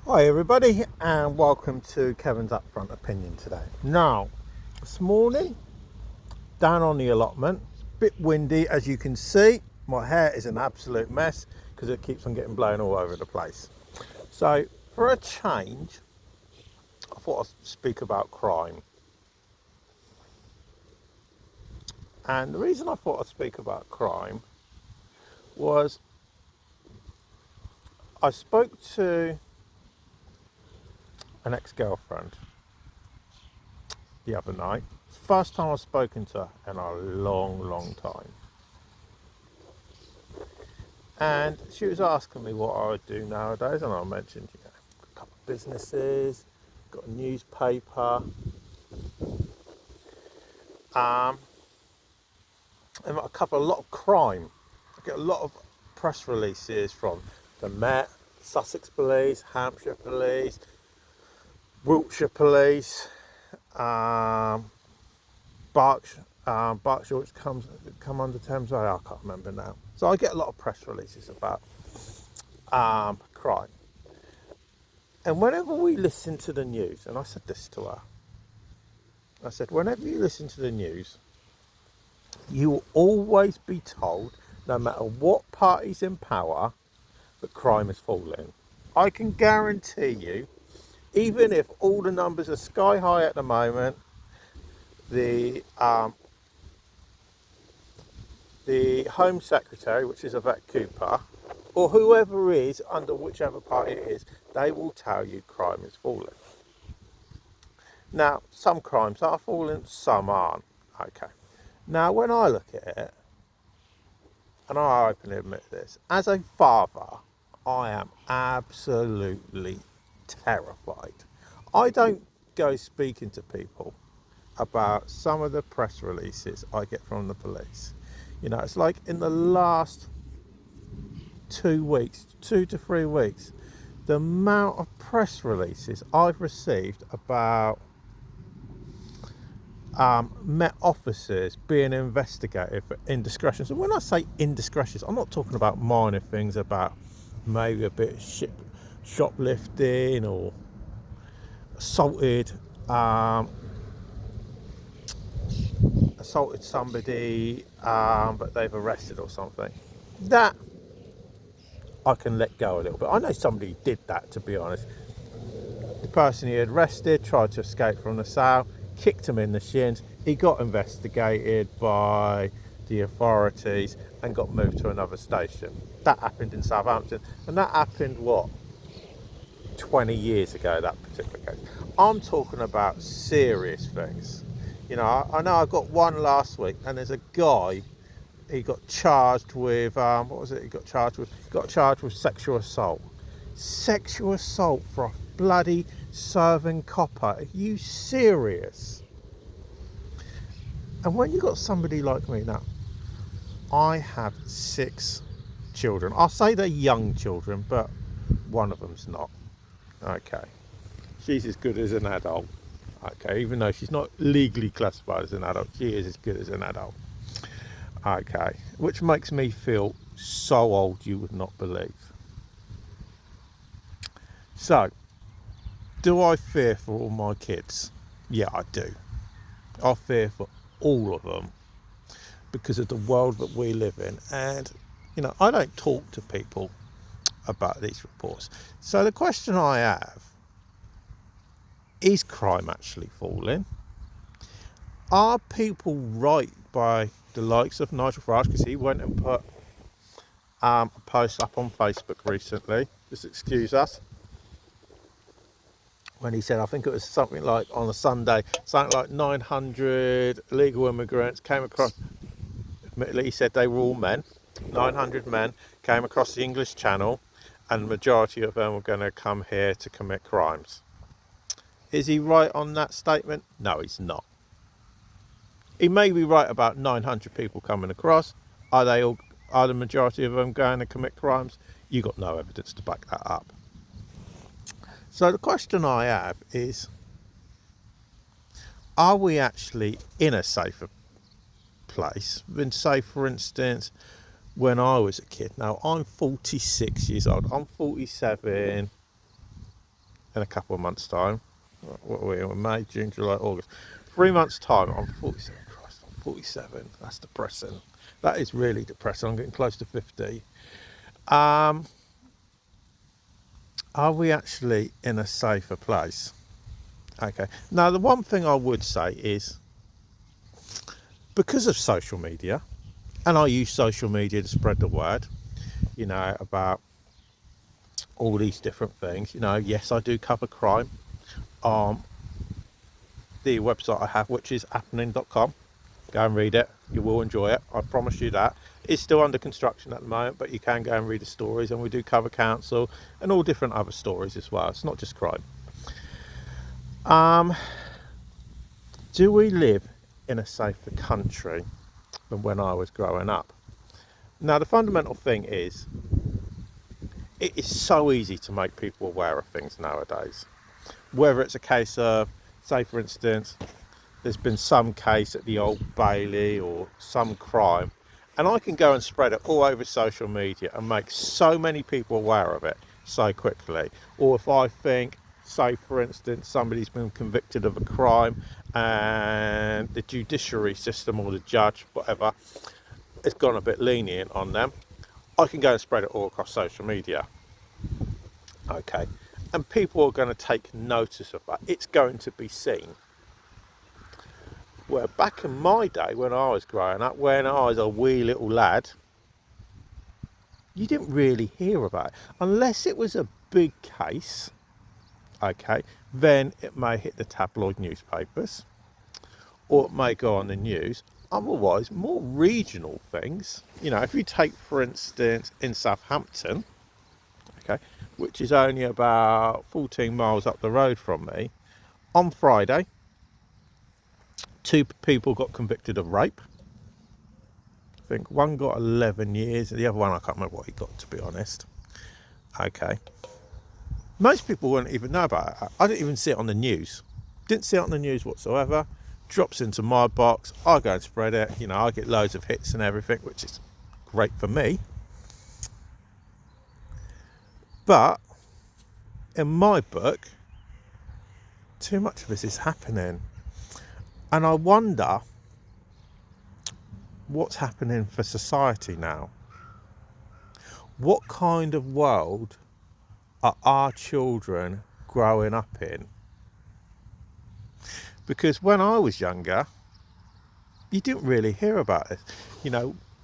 Hi everybody and welcome to Kevin's Upfront Opinion today. Now, this morning, down on the allotment, it's a bit windy as you can see. My hair is an absolute mess because it keeps on getting blown all over the place. So, for a change, I thought I'd speak about crime. And the reason I thought I'd speak about crime was I spoke to an ex-girlfriend the other night. It's the first time I've spoken to her in a long time. And she was asking me what I would do nowadays, and I mentioned, a couple of businesses, got a newspaper, and a lot of crime. I get a lot of press releases from the Met, Sussex Police, Hampshire Police, Wiltshire Police, Berkshire, which come under Thames Valley. I can't remember now. So I get a lot of press releases about crime. And whenever we listen to the news, and I said this to her, I said, whenever you listen to the news, you will always be told, no matter what party's in power, that crime is falling. I can guarantee you, even if all the numbers are sky high at the moment, the Home Secretary, which is Yvette Cooper, or whoever is under whichever party it is, they will tell you crime is falling. Now, some crimes are falling, some aren't. Okay. Now, when I look at it, and I openly admit this, as a father, I am absolutely terrified. I don't go speaking to people about some of the press releases I get from the police. It's like in the last 2 to 3 weeks, the amount of press releases I've received about Met officers being investigated for indiscretions. And when I say indiscretions, I'm not talking about minor things about maybe a bit of shoplifting or assaulted somebody, but they've arrested or something. That I can let go a little bit. I know somebody did that, to be honest. The person he had arrested tried to escape from the cell, kicked him in the shins. He got investigated by the authorities and got moved to another station. That happened in Southampton, and that happened 20 years ago, that particular case. I'm talking about serious things. I know I got one last week, and there's a guy. He got charged with what was it? He got charged with sexual assault. Sexual assault for a bloody serving copper. Are you serious? And when you got somebody like me now, I have 6 children. I'll say they're young children, but one of them's not. Okay. She's as good as an adult. Okay, even though she's not legally classified as an adult, she is as good as an adult. Okay, which makes me feel so old you would not believe. So, do I fear for all my kids? Yeah, I do. I fear for all of them because of the world that we live in. And, I don't talk to people about these reports. So the question I have, is crime actually falling? Are people right by the likes of Nigel Farage, because he went and put a post up on Facebook recently, just excuse us, when he said, I think it was something like on a Sunday, something like 900 illegal immigrants came across, admittedly he said they were all men, 900 men came across the English Channel, and the majority of them were going to come here to commit crimes. Is he right on that statement? No, he's not. He may be right about 900 people coming across. Are the majority of them going to commit crimes? You got no evidence to back that up. So the question I have is, are we actually in a safer place than, say, for instance, when I was a kid? Now, I'm 46 years old. I'm 47 in a couple of months' time. What are we in? May, June, July, August. 3 months' time, I'm 47. Christ, I'm 47. That's depressing. That is really depressing. I'm getting close to 50. Are we actually in a safer place? Okay. Now, the one thing I would say is because of social media, and I use social media to spread the word, about all these different things. Yes, I do cover crime on the website I have, which is happening.com. Go and read it. You will enjoy it. I promise you that. It's still under construction at the moment, but you can go and read the stories, and we do cover council and all different other stories as well. It's not just crime. Do we live in a safer country than when I was growing up? Now, the fundamental thing is, it is so easy to make people aware of things nowadays. Whether it's a case of, say for instance, there's been some case at the Old Bailey or some crime, and I can go and spread it all over social media and make so many people aware of it so quickly. Or if I think, say for instance, somebody's been convicted of a crime and the judiciary system or the judge, whatever, has gone a bit lenient on them, I can go and spread it all across social media. Okay, and people are going to take notice of that. It's going to be seen. Where back in my day, when I was growing up, when I was a wee little lad, you didn't really hear about it. Unless it was a big case, okay, then it may hit the tabloid newspapers, or it may go on the news. Otherwise, more regional things, if you take, for instance, in Southampton, okay, which is only about 14 miles up the road from me, on Friday, 2 people got convicted of rape. I think one got 11 years, the other one I can't remember what he got, to be honest. Okay. Most people wouldn't even know about it. I didn't even see it on the news. Didn't see it on the news whatsoever. Drops into my box. I go and spread it. I get loads of hits and everything, which is great for me. But in my book, too much of this is happening. And I wonder what's happening for society now. What kind of world are our children growing up in? Because when I was younger, you didn't really hear about it.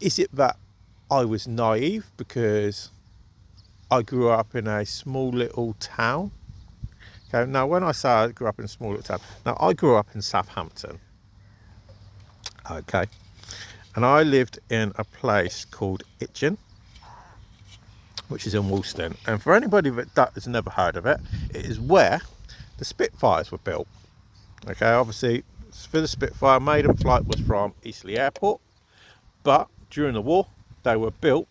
Is it that I was naive because I grew up in a small little town? Okay, now when I say I grew up in a small little town, now I grew up in Southampton. Okay, and I lived in a place called Itchen, which is in Woolston. And for anybody that has never heard of it, it is where the Spitfires were built. Okay, obviously for the Spitfire, maiden flight was from Eastleigh Airport, but during the war they were built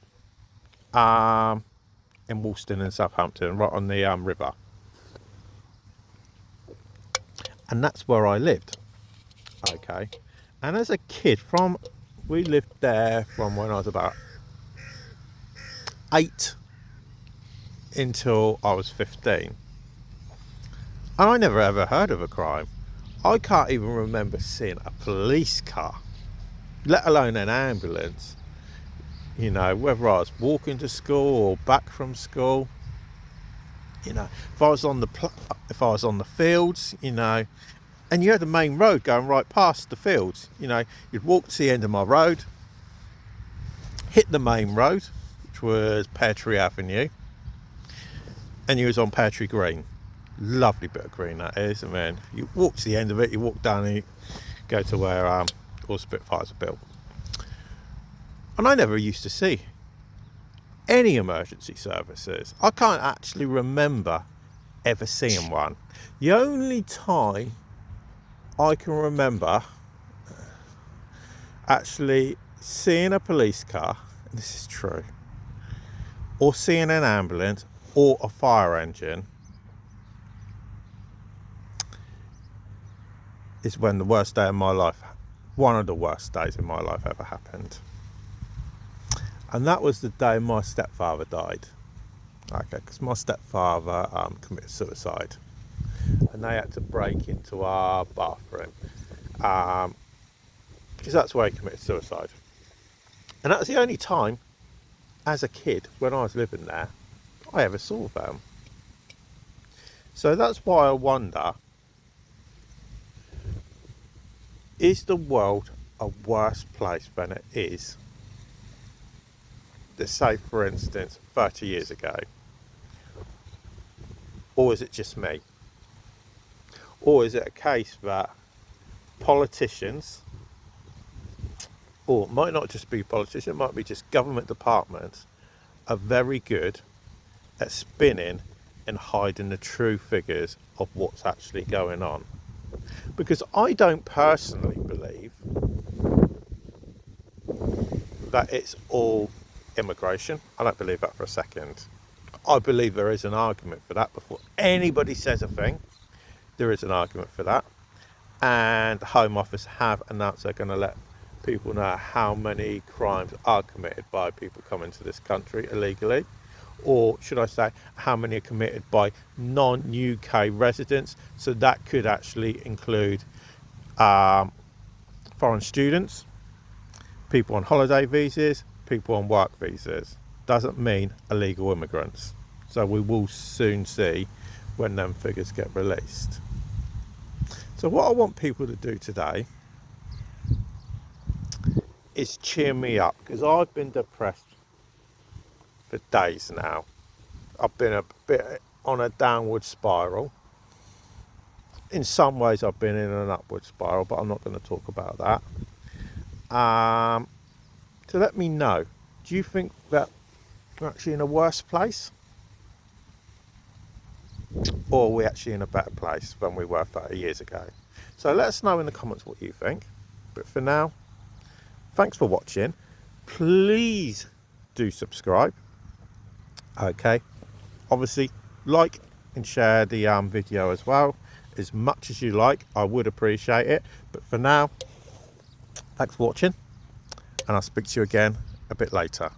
in Woolston in Southampton, right on the river. And that's where I lived. Okay, and as a kid, we lived there from when I was about 8 until I was 15, and I never ever heard of a crime. I can't even remember seeing a police car, let alone an ambulance. Whether I was walking to school or back from school. If I was on the fields, and you had the main road going right past the fields, you'd walk to the end of my road, hit the main road, which was Pear Tree Avenue, and you was on Pear Tree Green. Lovely bit of green that is. I mean, you walk to the end of it, you walk down and you go to where all Spitfires are built. And I never used to see any emergency services. I can't actually remember ever seeing one. The only time I can remember actually seeing a police car, and this is true, or seeing an ambulance or a fire engine, is when the worst day of my life, one of the worst days in my life ever happened. And that was the day my stepfather died. Okay, because my stepfather committed suicide. and they had to break into our bathroom because that's where he committed suicide. And that was the only time, as a kid, when I was living there, I ever saw them. So that's why I wonder, is the world a worse place than it is, let's say, for instance, 30 years ago? Or is it just me? Or is it a case that politicians, or it might not just be politicians, it might be just government departments, are very good at spinning and hiding the true figures of what's actually going on? Because I don't personally believe that it's all immigration. I don't believe that for a second. I believe there is an argument for that. Before anybody says a thing, there is an argument for that. And the Home Office have announced they're going to let people know how many crimes are committed by people coming to this country illegally. Or should I say, how many are committed by non-UK residents. So that could actually include foreign students, people on holiday visas, people on work visas. Doesn't mean illegal immigrants. So we will soon see when them figures get released. So what I want people to do today is cheer me up, because I've been depressed for days now. I've been a bit on a downward spiral. In some ways I've been in an upward spiral, but I'm not going to talk about that. So let me know, do you think that we're actually in a worse place? Or are we actually in a better place than we were 30 years ago? So let us know in the comments what you think. But for now, thanks for watching. Please do subscribe. Okay. Obviously, like and share the video as well. As much as you like, I would appreciate it. But for now, thanks for watching. And I'll speak to you again a bit later.